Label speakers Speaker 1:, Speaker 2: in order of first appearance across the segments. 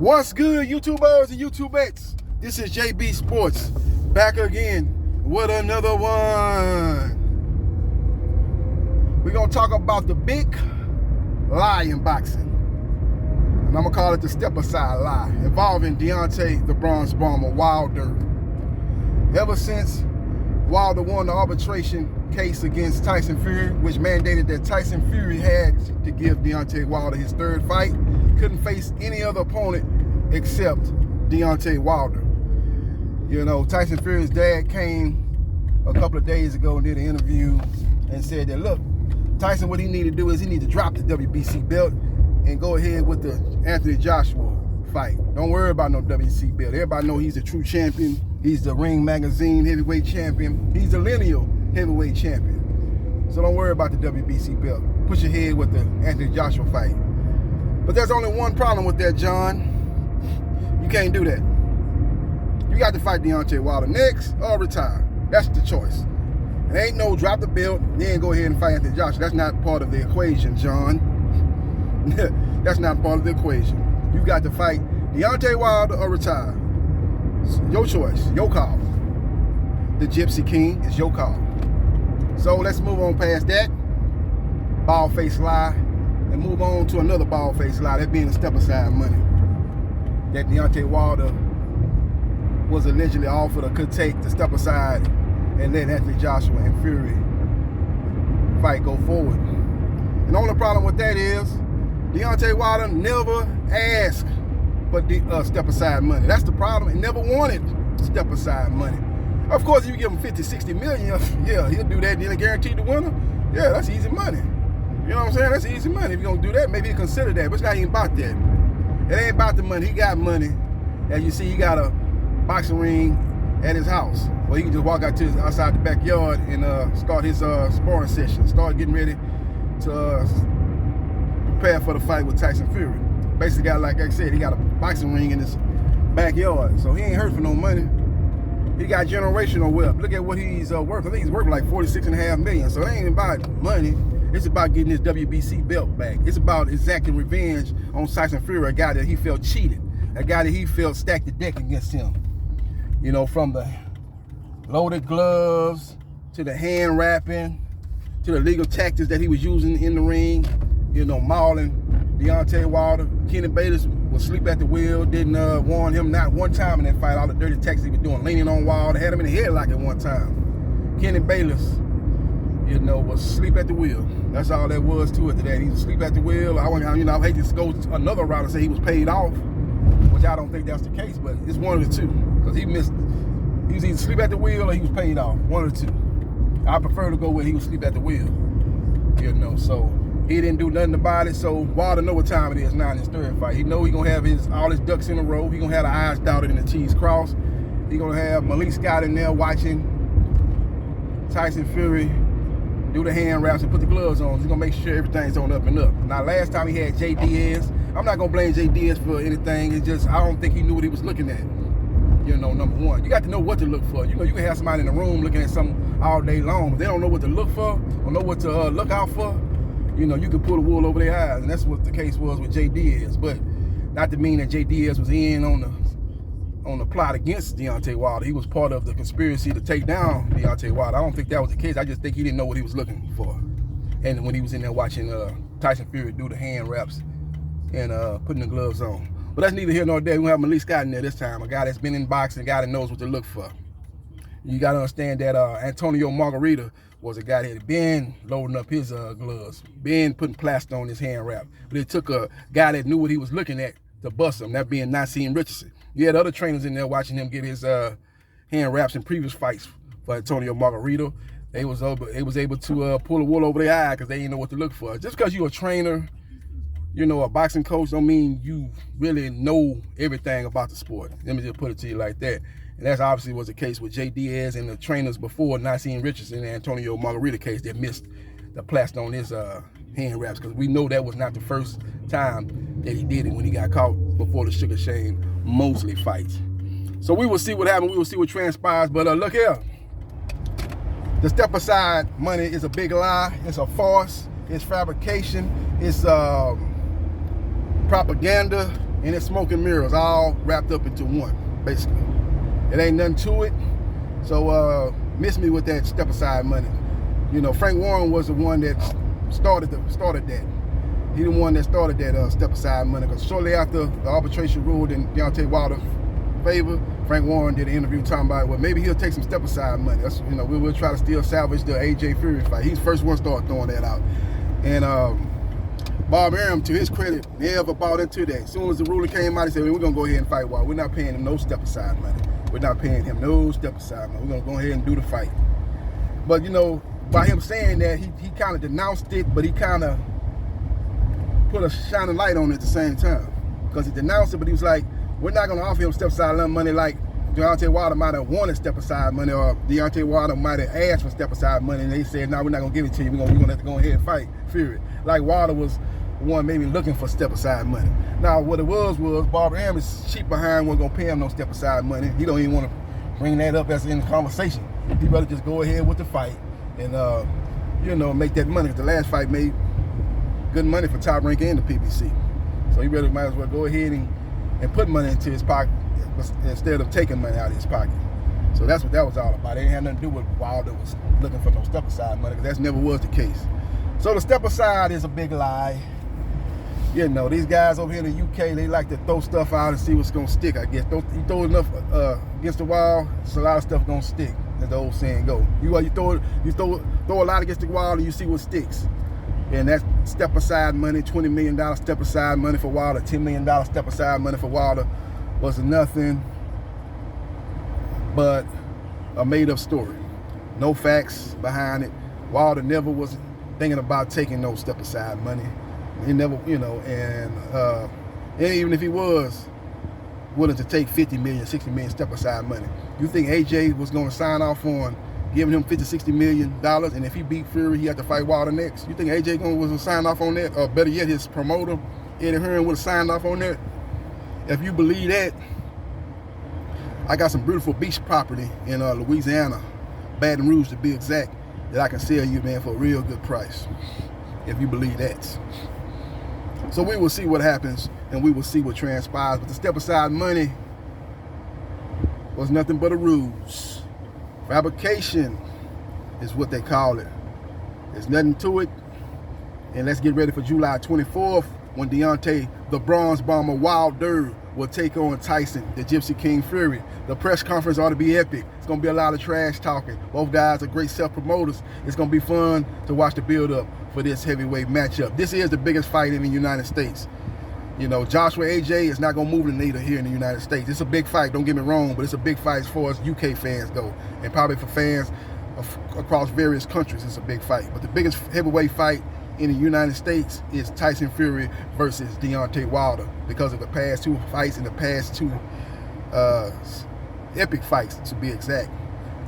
Speaker 1: What's good, YouTubers and YouTubettes? This is JB Sports, back again with another one. We're going to talk about the big lie in boxing. And I'm going to call it the step-aside lie, involving Deontay, the Bronze Bomber, Wilder. Ever since Wilder won the arbitration case against Tyson Fury, which mandated that Tyson Fury had to give Deontay Wilder his third fight, couldn't face any other opponent except Deontay Wilder. You know, Tyson Fury's dad came a couple of days ago and did an interview and said that, look, Tyson, what he need to do is he need to drop the WBC belt and go ahead with the Anthony Joshua fight. Don't worry about no WBC belt. Everybody know he's the true champion. He's the Ring Magazine heavyweight champion. He's the lineal heavyweight champion. So don't worry about the WBC belt. Push ahead with the Anthony Joshua fight. But there's only one problem with that, John. You can't do that. You got to fight Deontay Wilder next or retire. That's the choice. It ain't no drop the belt, then go ahead and fight Anthony Joshua. That's not part of the equation, John. That's not part of the equation. You got to fight Deontay Wilder or retire. It's your choice, your call. The Gypsy King is your call. So let's move on past that bald-faced lie and move on to another bald-faced lie, that being the step-aside money that Deontay Wilder was allegedly offered or could take to step aside and let Anthony Joshua and Fury fight go forward. And the only problem with that is Deontay Wilder never asked for the step-aside money. That's the problem. He never wanted step-aside money. Of course, if you give him 50, 60 million, yeah, he'll do that. Then guarantee the winner. Yeah, that's easy money. You know what I'm saying? That's easy money. If you're going to do that, maybe he'll consider that. But it's not even about that. It ain't about the money. He got money. As you see, he got a boxing ring at his house. Well, he can just walk out to outside the backyard and start his sparring session. Start getting ready to prepare for the fight with Tyson Fury. Basically, got, like I said, he got a boxing ring in his backyard. So he ain't hurt for no money. He got generational wealth. Look at what he's worth. I think he's worth like $46.5 million. So it ain't about money. It's about getting his WBC belt back. It's about exacting revenge on Tyson Fury, a guy that he felt cheated, a guy that he felt stacked the deck against him. You know, from the loaded gloves to the hand wrapping to the legal tactics that he was using in the ring. You know, mauling Deontay Wilder. Kenny Bayless would sleep at the wheel, didn't warn him not one time in that fight. All the dirty tactics he was doing, leaning on Wilder, had him in the headlock at one time. Kenny Bayless, you know, was sleep at the wheel. That's all there was to it today. He was asleep at the wheel. I hate to go another route and say he was paid off, which I don't think that's the case, but it's one of the two. Because he was either asleep at the wheel or he was paid off. One of the two. I prefer to go where he was asleep at the wheel. You know, so he didn't do nothing about it. So Wilder know what time it is now in his third fight. He know he gonna have all his ducks in a row. He gonna have the I's dotted and the T's crossed. He gonna have Malik Scott in there watching Tyson Fury do the hand wraps and put the gloves on. He's gonna make sure everything's on up and up. Now, last time he had Jay Diaz, I'm not gonna blame Jay Diaz for anything. It's just, I don't think he knew what he was looking at. You know, number one, you got to know what to look for. You know, you can have somebody in the room looking at something all day long, but they don't know what to look for, or know what to look out for. You know, you can pull the wool over their eyes, and that's what the case was with Jay Diaz. But not to mean that Jay Diaz was in on the plot against Deontay Wilder. He was part of the conspiracy to take down Deontay Wilder. I don't think that was the case. I just think he didn't know what he was looking for. And when he was in there watching Tyson Fury do the hand wraps and putting the gloves on. But that's neither here nor there. We have Malik Scott in there this time, a guy that's been in boxing, a guy that knows what to look for. You got to understand that Antonio Margarita was a guy that had been loading up his gloves, been putting plaster on his hand wrap. But it took a guy that knew what he was looking at to bust him, that being Nassim Richardson. You had other trainers in there watching him get his hand wraps in previous fights for Antonio Margarita. They was able to pull the wool over their eye because they didn't know what to look for. Just because you're a trainer, you know, a boxing coach, don't mean you really know everything about the sport. Let me just put it to you like that. And that's obviously was the case with Jay Diaz and the trainers before Nassim Richardson and Antonio Margarita case that missed the plaster on his hand wraps, because we know that was not the first time that he did it when he got caught before the Sugar Shane Mosley fight. So we will see what happens. We will see what transpires. But look here. The step-aside money is a big lie. It's a farce. It's fabrication. It's propaganda. and it's smoke and mirrors all wrapped up into one, basically. It ain't nothing to it. So miss me with that step aside money. You know, Frank Warren was the one that started that. He the one that started that step aside money, because shortly after the arbitration ruled in Deontay Wilder's favor, Frank Warren did an interview talking about, well, maybe he'll take some step aside money. That's, you know, we'll try to still salvage the AJ Fury fight. He's the first one to start throwing that out. And Bob Arum, to his credit, never bought into that. As soon as the ruling came out, he said, well, we're gonna go ahead and fight Wilder. We're not paying him no step aside money. We're not paying him no step aside money. We're gonna go ahead and do the fight. But you know, by him saying that, he kind of denounced it, but he kind of put a shining light on it at the same time. Because he denounced it, but he was like, we're not going to offer him step aside money like Deontay Wilder might have wanted step aside money, or Deontay Wilder might have asked for step aside money, and they said, no, we're not going to give it to you. We're going to have to go ahead and fight Fury. Like Wilder was one maybe looking for step aside money. Now, what it was Bob Arum is cheap behind, wasn't going to pay him no step aside money. He don't even want to bring that up as in the conversation. He'd rather just go ahead with the fight and, you know, make that money. The last fight made good money for Top Rank and the PBC. So he really might as well go ahead and put money into his pocket instead of taking money out of his pocket. So that's what that was all about. It didn't have nothing to do with Wilder was looking for no step aside money, because that never was the case. So the step aside is a big lie. You know, these guys over here in the UK, they like to throw stuff out and see what's gonna stick, I guess. You throw enough against the wall, it's a lot of stuff gonna stick, as the old saying go. You throw a lot against the wall and you see what sticks. And that's step aside money, $20 million step aside money for Wilder, $10 million step aside money for Wilder was nothing but a made up story. No facts behind it. Wilder never was thinking about taking no step aside money. He never, you know, and even if he was willing to take 50 million, 60 million step aside money, you think AJ was going to sign off on giving him $50, $60 million, and if he beat Fury, he had to fight Wilder next? You think AJ was going to sign off on that? Or better yet, his promoter, Eddie Hearn, would have signed off on that? If you believe that, I got some beautiful beach property in Louisiana, Baton Rouge to be exact, that I can sell you, man, for a real good price, if you believe that. So we will see what happens, and we will see what transpires. But the step aside money was nothing but a ruse. Fabrication is what they call it. There's nothing to it. And let's get ready for July 24th, when Deontay, the Bronze Bomber Wilder, will take on Tyson, the Gypsy King Fury. The press conference ought to be epic. It's going to be a lot of trash talking. Both guys are great self-promoters. It's going to be fun to watch the build-up for this heavyweight matchup. This is the biggest fight in the United States. You know, Joshua AJ is not going to move the needle here in the United States. It's a big fight, don't get me wrong, but it's a big fight as far as UK fans go. And probably for fans across various countries, it's a big fight. But the biggest heavyweight fight in the United States is Tyson Fury versus Deontay Wilder, because of the past two fights and the past two epic fights, to be exact.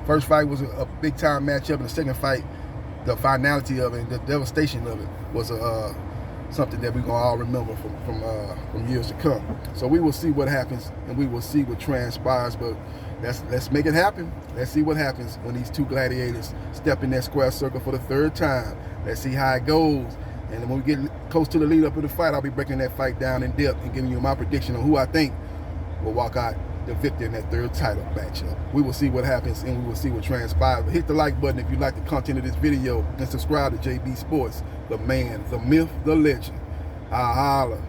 Speaker 1: First fight was a big-time matchup, and the second fight, the finality of it and the devastation of it was something that we're going to all remember from years to come. So we will see what happens, and we will see what transpires, but let's make it happen. Let's see what happens when these two gladiators step in that square circle for the third time. Let's see how it goes. And when we get close to the lead up of the fight, I'll be breaking that fight down in depth and giving you my prediction on who I think will walk out the victor in that third title matchup. We will see what happens, and we will see what transpires. But hit the like button if you like the content of this video, and subscribe to JB Sports, the man, the myth, the legend. Holla.